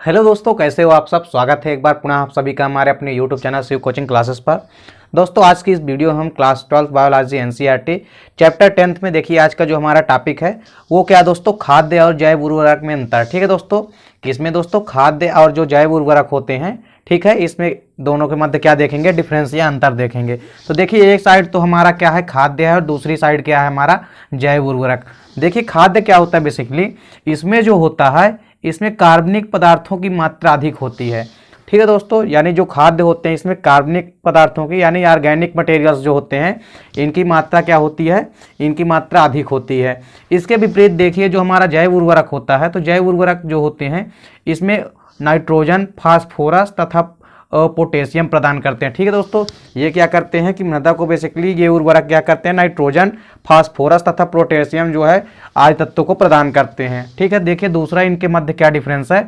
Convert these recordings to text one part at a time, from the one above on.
Hello दोस्तों, कैसे हो आप सब। स्वागत है एक बार पुनः आप सभी का हमारे अपने YouTube channel Shiv coaching classes पर। दोस्तों आज की इस वीडियो हम class 12 biology NCERT chapter 10th में देखिए आज का जो हमारा टॉपिक है वो क्या दोस्तों, खाद्य और जैव उर्वरक में अंतर। ठीक है दोस्तों, इसमें दोस्तों खाद्य और जो जैव उर्वरक होते हैं, ठीक है, इसमें दोनों के मध्य क्या देखेंगे, डिफरेंस या अंतर देखेंगे। तो देखिए एक साइड तो हमारा क्या है, खाद्य है, और दूसरी साइड क्या है, हमारा जैव उर्वरक। देखिए खाद्य क्या होता है, बेसिकली इसमें जो होता है इसमें कार्बनिक पदार्थों की मात्रा अधिक होती है। ठीक है दोस्तों, यानी जो खाद्य होते हैं इसमें कार्बनिक पदार्थों की यानी ऑर्गेनिक मटेरियल्स जो होते हैं इनकी मात्रा क्या होती है, इनकी मात्रा अधिक होती है। इसके विपरीत देखिए जो हमारा जैव उर्वरक होता है, तो जैव उर्वरक जो होते हैं इसमें नाइट्रोजन, फास्फोरस तथा पोटेशियम प्रदान करते हैं। ठीक है दोस्तों, ये क्या करते हैं कि मृदा को बेसिकली ये उर्वरक क्या करते हैं, नाइट्रोजन, फास्फोरस तथा पोटेशियम जो है आय तत्वों को प्रदान करते हैं। ठीक है, देखिए दूसरा इनके मध्य क्या डिफरेंस है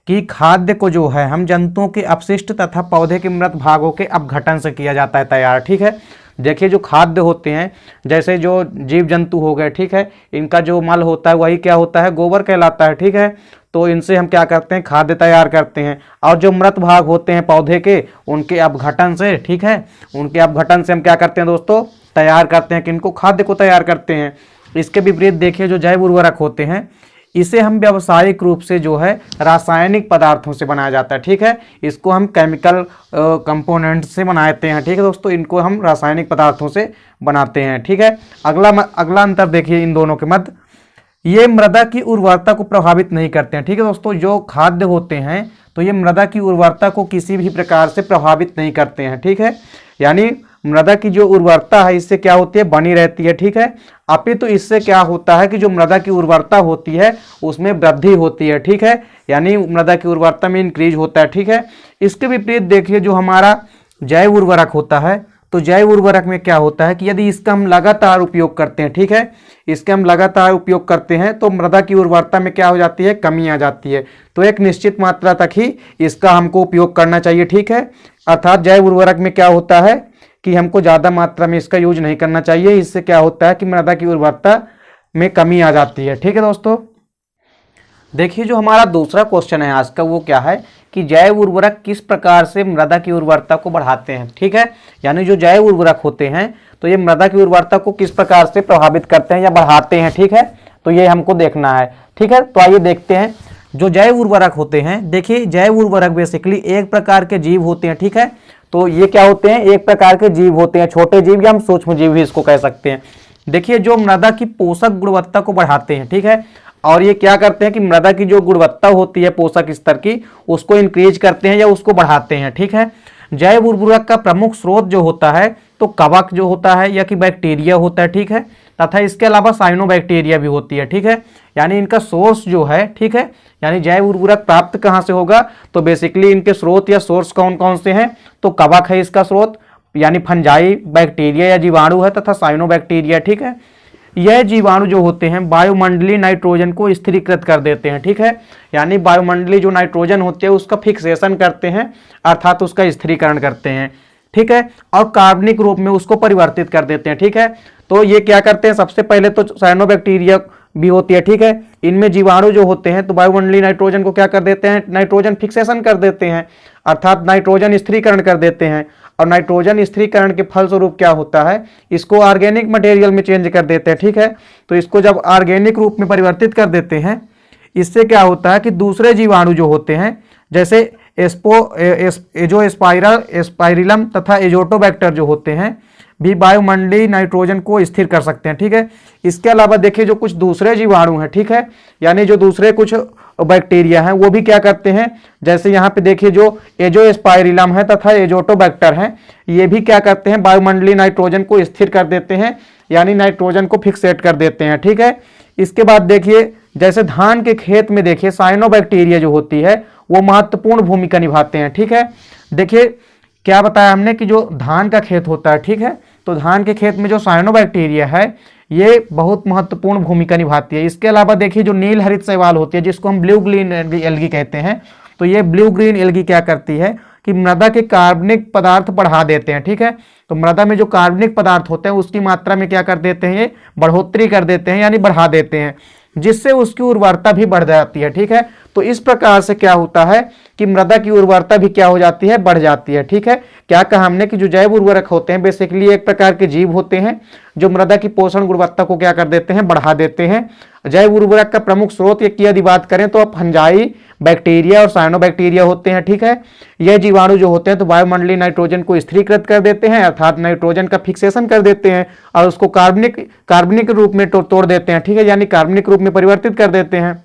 कि खाद्य को जो है हम जंतुओं के अपशिष्ट तथा पौधे के मृत भागों के अपघटन से किया जाता है तैयार। ठीक है, देखिए जो खाद्य होते हैं जैसे जो जीव जंतु हो गए, ठीक है, इनका जो मल होता है वही क्या होता है, गोबर कहलाता है। ठीक है, तो इनसे हम क्या करते हैं, खाद्य तैयार करते हैं। और जो मृत भाग होते हैं पौधे के, उनके अपघटन से, ठीक है, उनके अपघटन से हम क्या करते हैं दोस्तों, तैयार करते हैं, किनको, खाद्य को तैयार करते हैं। इसके विपरीत देखिए जो जैव उर्वरक होते हैं इसे हम व्यावसायिक रूप से जो है रासायनिक पदार्थों से बनाया जाता है। ठीक है, इसको हम केमिकल कंपोनेंट से बनाते हैं। ठीक है दोस्तों, इनको हम रासायनिक पदार्थों से बनाते हैं। ठीक है, अगला अंतर देखिए इन दोनों के मध्य, ये मृदा की उर्वरता को प्रभावित नहीं करते हैं। ठीक है दोस्तों, जो खाद्य होते हैं तो ये मृदा की उर्वरता को किसी भी प्रकार से प्रभावित नहीं करते हैं। ठीक है, यानी मृदा की जो उर्वरता है इससे क्या होती है, बनी रहती है। ठीक है, अपितु इससे क्या होता है कि जो मृदा की उर्वरता होती है उसमें वृद्धि होती है। ठीक है, यानी मृदा की उर्वरता में इंक्रीज होता है। ठीक है, इसके विपरीत देखिए जो हमारा जैव उर्वरक होता है, तो जैव उर्वरक में क्या होता है कि यदि इसका हम लगातार उपयोग करते हैं, ठीक है, इसके हम लगातार उपयोग करते हैं तो मृदा की उर्वरता में क्या हो जाती है, कमी आ जाती है। तो एक निश्चित मात्रा तक ही इसका हमको उपयोग करना चाहिए। ठीक है, अर्थात जैव उर्वरक में क्या होता है कि हमको ज़्यादा मात्रा में इसका यूज नहीं करना चाहिए। इससे क्या होता है कि मृदा की उर्वरता में कमी आ जाती है। ठीक है दोस्तों, देखिए जो हमारा दूसरा क्वेश्चन है आज का वो क्या है कि जैव उर्वरक किस प्रकार से मृदा की उर्वरता को बढ़ाते हैं। ठीक है, यानी जो जैव उर्वरक होते हैं तो ये मृदा की उर्वरता को किस प्रकार से प्रभावित करते हैं या बढ़ाते हैं। ठीक है, तो ये हमको देखना है। ठीक है, तो आइए देखते हैं जो जैव उर्वरक होते हैं। देखिए जैव उर्वरक बेसिकली एक प्रकार के जीव होते हैं। ठीक है, तो ये क्या होते हैं, एक प्रकार के जीव होते हैं, छोटे जीव या हम सूक्ष्म जीव भी इसको कह सकते हैं। देखिए जो मृदा की पोषक गुणवत्ता को बढ़ाते हैं। ठीक है, और ये क्या करते हैं कि मृदा की जो गुणवत्ता होती है पोषक स्तर की उसको इंक्रीज करते हैं या उसको बढ़ाते हैं। ठीक है, जैव उर्वरक का प्रमुख स्रोत जो होता है तो कवक जो होता है या कि बैक्टीरिया होता है। ठीक है, तथा इसके अलावा साइनोबैक्टीरिया भी होती है। ठीक है, यानी इनका सोर्स जो है, ठीक है, यानी जैव उर्वरक प्राप्त कहाँ से होगा, तो बेसिकली इनके स्रोत या सोर्स कौन कौन से हैं, तो कवक है इसका स्रोत, यानी फंजाई, बैक्टीरिया या जीवाणु है, तथा साइनोबैक्टीरिया। ठीक है, यह जीवाणु जो होते हैं वायुमंडलीय नाइट्रोजन को स्थिरीकृत कर देते हैं। ठीक है, यानी वायुमंडलीय जो नाइट्रोजन होते हैं उसका फिक्सेशन करते हैं, अर्थात उसका स्थिरीकरण करते हैं। ठीक है, और कार्बनिक रूप में उसको परिवर्तित कर देते हैं। ठीक है, तो ये क्या करते हैं, सबसे पहले तो साइनोबैक्टीरिया भी होती है। ठीक है, इनमें जीवाणु जो होते हैं तो वायुमंडलीय नाइट्रोजन को क्या कर देते हैं, नाइट्रोजन फिक्सेशन कर देते हैं, अर्थात नाइट्रोजन स्थिरीकरण कर देते हैं। और नाइट्रोजन स्थिरीकरण के फलस्वरूप क्या होता है, इसको ऑर्गेनिक मटेरियल में चेंज कर देते हैं। ठीक है, तो इसको जब ऑर्गेनिक रूप में परिवर्तित कर देते हैं, इससे क्या होता है कि दूसरे जीवाणु जो होते हैं जैसे एजोस्पाइरिलम तथा एजोटोबैक्टर जो होते हैं भी वायुमंडलीय नाइट्रोजन को स्थिर कर सकते हैं। ठीक है, इसके अलावा देखिए जो कुछ दूसरे जीवाणु हैं, ठीक है, यानी जो दूसरे कुछ बैक्टीरिया हैं वो भी क्या करते हैं, जैसे यहाँ पे देखिए जो एजोस्पाइरिलम है तथा एजोटोबैक्टर हैं, ये भी क्या करते हैं, वायुमंडलीय नाइट्रोजन को स्थिर कर देते हैं, यानी नाइट्रोजन को फिक्सेट कर देते हैं। ठीक है, इसके बाद देखिए जैसे धान के खेत में देखिए साइनोबैक्टीरिया जो होती है वो महत्वपूर्ण भूमिका निभाते हैं। ठीक है, देखिए क्या बताया हमने कि जो धान का खेत होता है, ठीक है, तो धान के खेत में जो साइनोबैक्टीरिया है ये बहुत महत्वपूर्ण भूमिका निभाती है। इसके अलावा देखिए जो नील हरित शैवाल होती है जिसको हम ब्लू ग्रीन एल्गी कहते हैं, तो ये ब्लू ग्रीन एल्गी क्या करती है कि मृदा के कार्बनिक पदार्थ बढ़ा देते हैं। ठीक है, तो मृदा में जो कार्बनिक पदार्थ होते हैं उसकी मात्रा में क्या कर देते हैं, ये बढ़ोतरी कर देते हैं यानी बढ़ा देते हैं। जिससे उसकी उर्वरता भी बढ़ जाती है। ठीक है, तो इस प्रकार से क्या होता है कि मृदा की उर्वरता भी क्या हो जाती है, बढ़ जाती है। ठीक है, क्या कहा हमने कि जो जैव उर्वरक होते हैं बेसिकली एक प्रकार के जीव होते हैं जो मृदा की पोषण गुणवत्ता को क्या कर देते हैं, बढ़ा देते हैं। जैव उर्वरक का प्रमुख स्रोत की यदि बात करें तो फंजाई, बैक्टीरिया और साइनोबैक्टीरिया होते हैं। ठीक है, यह जीवाणु जो होते हैं तो वायुमंडलीय नाइट्रोजन को स्थिरीकृत कर देते हैं, अर्थात नाइट्रोजन का फिक्सेशन कर देते हैं और उसको कार्बनिक रूप में तोड़ देते हैं। ठीक है, यानी कार्बनिक रूप में परिवर्तित कर देते हैं।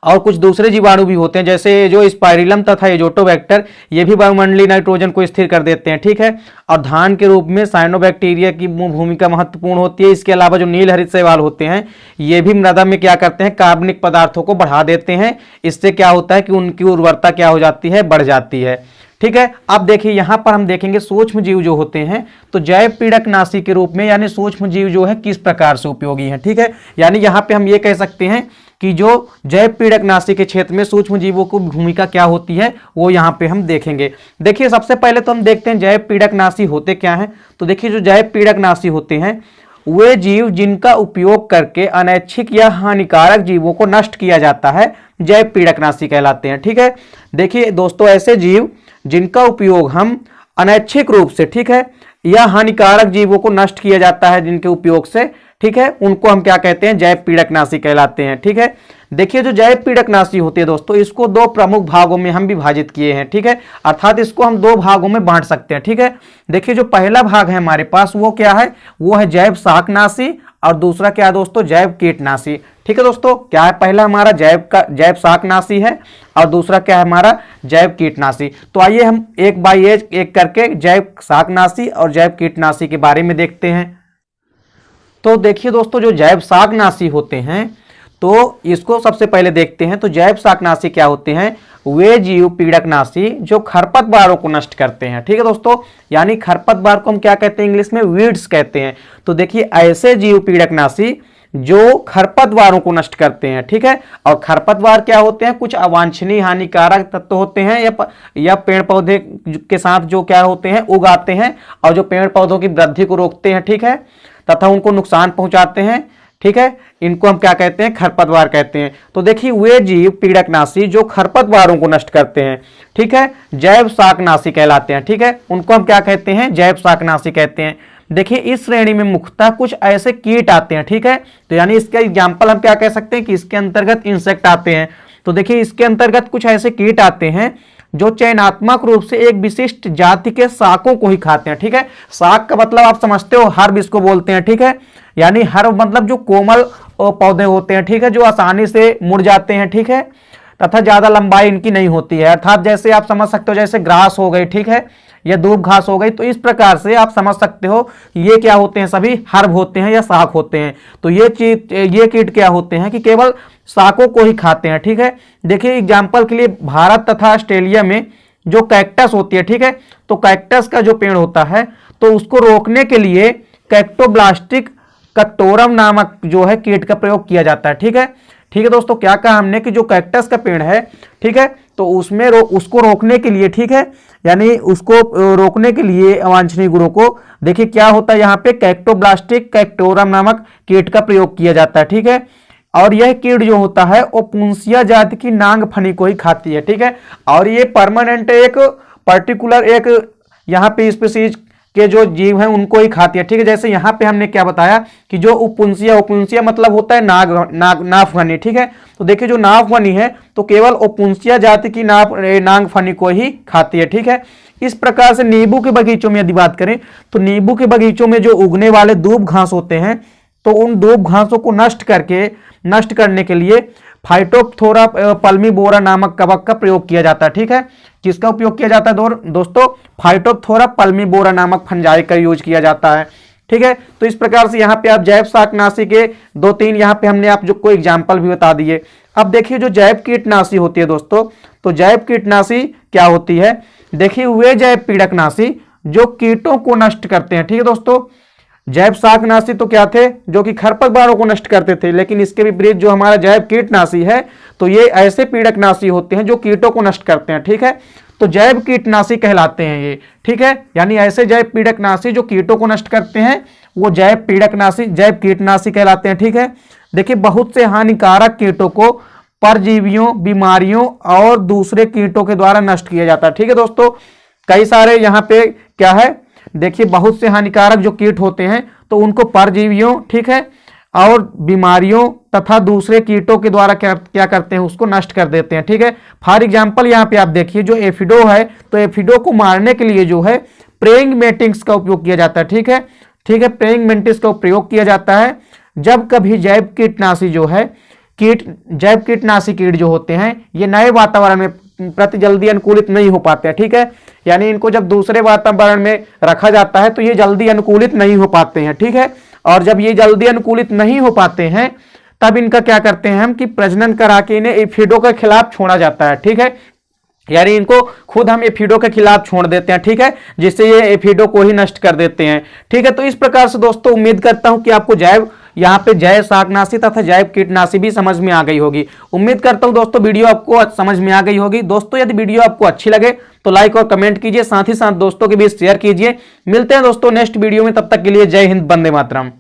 और कुछ दूसरे जीवाणु भी होते हैं जैसे जो स्पाइरिलम तथा एजोटोबैक्टर, ये भी वायुमंडलीय नाइट्रोजन को स्थिर कर देते हैं। ठीक है, और धान के रूप में साइनोबैक्टीरिया की भूमिका महत्वपूर्ण होती है। इसके अलावा जो नील हरित शैवाल होते हैं ये भी मृदा में क्या करते हैं, कार्बनिक पदार्थों को बढ़ा देते हैं। इससे क्या होता है कि उनकी उर्वरता क्या हो जाती है, बढ़ जाती है। ठीक है, अब देखिए यहां पर हम देखेंगे सूक्ष्म जीव जो होते हैं तो जैव पीड़कनाशी के रूप में, यानी सूक्ष्म जीव जो है किस प्रकार से उपयोगी है। ठीक है, यानी यहां पे हम ये कह सकते हैं कि जो जैव पीड़कनाशी के क्षेत्र में सूक्ष्म जीवों की भूमिका क्या होती है वो यहां पे हम देखेंगे। देखिए सबसे पहले तो हम देखते हैं जैव पीड़कनाशी होते क्या हैं। तो देखिए जो जैव पीड़कनाशी होते हैं वे जीव जिनका उपयोग करके अनैच्छिक या हानिकारक जीवों को नष्ट किया जाता है जैव पीड़कनाशी कहलाते हैं। ठीक है, देखिए दोस्तों ऐसे जीव जिनका उपयोग हम अनैच्छिक रूप से, ठीक है, या हानिकारक जीवों को नष्ट किया जाता है जिनके उपयोग से, ठीक है, उनको हम क्या कहते हैं, जैव पीड़कनाशी कहलाते हैं। ठीक है, देखिए जो जैव पीड़कनाशी होती है दोस्तों इसको दो प्रमुख भागों में हम विभाजित किए हैं। ठीक है, अर्थात इसको हम दो भागों में बांट सकते हैं। ठीक है, देखिए जो पहला भाग है हमारे पास वो क्या है, वो है जैव शाकनाशी और दूसरा क्या है दोस्तों, जैव कीटनाशी। ठीक है दोस्तों, क्या है, पहला हमारा जैव शाकनाशी है और दूसरा क्या है हमारा जैव कीटनाशी। तो आइए हम एक बाय एक करके जैव शाकनाशी और जैव कीटनाशी के बारे में देखते हैं। तो देखिए दोस्तों जो जैव शाकनाशी होते हैं तो इसको सबसे पहले देखते हैं। तो जैव शाकनाशी क्या होते हैं, वे जीव पीड़कनाशी जो खरपतवारों को नष्ट करते हैं। ठीक है दोस्तों, यानी खरपतवार को हम क्या कहते हैं, इंग्लिश में वीड्स कहते हैं। तो देखिए ऐसे जीव पीड़कनाशी जो खरपतवारों को नष्ट करते हैं। ठीक है, और खरपतवार क्या होते हैं, कुछ अवांछनीय हानिकारक तत्व होते हैं या पेड़ पौधे के साथ जो क्या होते हैं, उगाते हैं और जो पेड़ पौधों की वृद्धि को रोकते हैं। ठीक है, तथा उनको नुकसान पहुंचाते हैं। ठीक है, इनको हम क्या कहते हैं, खरपतवार कहते हैं। तो देखिए वे जीव पीड़कनाशी जो खरपतवारों को नष्ट करते हैं, ठीक है, जैव शाकनाशी कहलाते हैं। ठीक है, उनको हम क्या कहते हैं, जैव शाकनाशी कहते हैं। देखिए इस श्रेणी में मुख्यतः कुछ ऐसे कीट आते हैं। ठीक है, तो यानी इसका एग्जाम्पल हम क्या कह सकते हैं कि इसके अंतर्गत इंसेक्ट आते हैं। तो देखिए इसके अंतर्गत कुछ ऐसे कीट आते हैं जो चयनात्मक रूप से एक विशिष्ट जाति के शाकों को ही खाते हैं। ठीक है, शाक का मतलब आप समझते हो, हर्ब इसको बोलते हैं। ठीक है, यानी हर्ब मतलब जो कोमल पौधे होते हैं, ठीक है, जो आसानी से मुड़ जाते हैं। ठीक है, तथा ज्यादा लंबाई इनकी नहीं होती है, अर्थात जैसे आप समझ सकते हो जैसे ग्रास हो गई, ठीक है, या दूब घास हो गई। तो इस प्रकार से आप समझ सकते हो ये क्या होते हैं, सभी हर्ब होते हैं या शाक होते हैं। तो ये कीट क्या होते हैं कि केवल शाकों को ही खाते हैं। ठीक है, देखिए एग्जाम्पल के लिए भारत तथा ऑस्ट्रेलिया में जो कैक्टस होती है, ठीक है, तो कैक्टस का जो पेड़ होता है तो उसको रोकने के लिए कैक्टोब्लास्टिक कक्टोरम नामक जो है कीट का प्रयोग किया जाता है। ठीक है दोस्तों, क्या कहा हमने कि जो कैक्टस का पेड़ है, ठीक है, तो उसमें उसको रोकने के लिए, ठीक है, यानी उसको रोकने के लिए अवांछनीय गुणों को, देखिए क्या होता है यहाँ पे, कैक्टोब्लास्टिक कैक्टोरम नामक कीट का प्रयोग किया जाता है। ठीक है, और यह कीट जो होता है वो पुंसिया जाति की नांग फनी को ही खाती है। ठीक है, और ये परमानेंट एक पर्टिकुलर एक यहाँ पे स्पीसीज के जो जीव हैं उनको ही खाती है। ठीक है, जैसे यहाँ पे हमने क्या बताया कि जो उपुंसिया मतलब होता है नागफनी। ठीक है, तो देखिए जो नागफनी है तो केवल उपुंसिया जाति की नागफनी को ही खाती है। ठीक है, इस प्रकार से नींबू के बगीचों में यदि बात करें तो नींबू के बगीचों में जो उगने वाले दूब घास होते हैं तो उन दूब घासों को नष्ट करने के लिए फाइटोप्थोरा पल्मीबोरा नामक कवक का प्रयोग किया जाता है। ठीक है, किसका उपयोग किया जाता है दोस्तों, फाइटोप्थोरा पल्मीबोरा नामक फंजाई का यूज किया जाता है। ठीक है, तो इस प्रकार से यहाँ पे आप जैव शाकनाशी के 2-3 यहाँ पे हमने आप जो कोई एग्जाम्पल भी बता दिए। अब देखिए जो जैव कीटनाशी होती है दोस्तों, तो जैव कीटनाशी क्या होती है, देखिए वे जैव पीड़कनाशी जो कीटों को नष्ट करते हैं। ठीक है दोस्तों, जैव शाकनाशी तो क्या थे, जो कि खरपतवारों को नष्ट करते थे, लेकिन इसके विपरीत जो हमारा जैव कीटनाशी है तो ये ऐसे पीड़कनाशी होते हैं जो कीटों को नष्ट करते हैं। ठीक है, तो जैव कीटनाशी कहलाते हैं ये। ठीक है, यानी ऐसे जैव पीड़कनाशी जो कीटों को नष्ट करते हैं वो जैव कीटनाशी कहलाते हैं। ठीक है, देखिए बहुत से हानिकारक कीटों को परजीवियों, बीमारियों और दूसरे कीटों के द्वारा नष्ट किया जाता है। ठीक है दोस्तों, कई सारे यहाँ पे क्या है, देखिए बहुत से हानिकारक जो कीट होते हैं तो उनको परजीवियों, ठीक है, और बीमारियों तथा दूसरे कीटों के द्वारा क्या करते हैं, उसको नष्ट कर देते हैं। ठीक है, फॉर एग्जाम्पल यहाँ पे आप देखिए जो एफिडो है, तो एफिडो को मारने के लिए जो है प्रेइंग मेंटिस का उपयोग किया जाता है। ठीक है, प्रेइंग मेंटिस का प्रयोग किया जाता है जब कभी जैव कीटनाशी जो है जैव कीटनाशी कीट जो होते हैं ये नए वातावरण में प्रति जल्दी अनुकूलित नहीं हो पाते हैं। ठीक है, यानी इनको जब दूसरे वातावरण में रखा जाता है तो ये जल्दी अनुकूलित नहीं हो पाते हैं। ठीक है, और जब ये जल्दी अनुकूलित नहीं हो पाते हैं तब इनका क्या करते हैं हम कि प्रजनन करा के इन्हें एफिडो के खिलाफ छोड़ा जाता है। ठीक है, यानी इनको खुद हम एफिडो के खिलाफ छोड़ देते हैं। ठीक है, जिससे ये एफिडो को ही नष्ट कर देते हैं। ठीक है, तो इस प्रकार से दोस्तों उम्मीद करता हूं कि आपको यहाँ पे जैव शाकनाशी तथा जैव कीटनाशी भी समझ में आ गई होगी। उम्मीद करता हूं दोस्तों वीडियो आपको समझ में आ गई होगी। दोस्तों यदि वीडियो आपको अच्छी लगे तो लाइक और कमेंट कीजिए, साथ ही साथ दोस्तों के बीच शेयर कीजिए। मिलते हैं दोस्तों नेक्स्ट वीडियो में, तब तक के लिए जय हिंद, वंदे मातरम।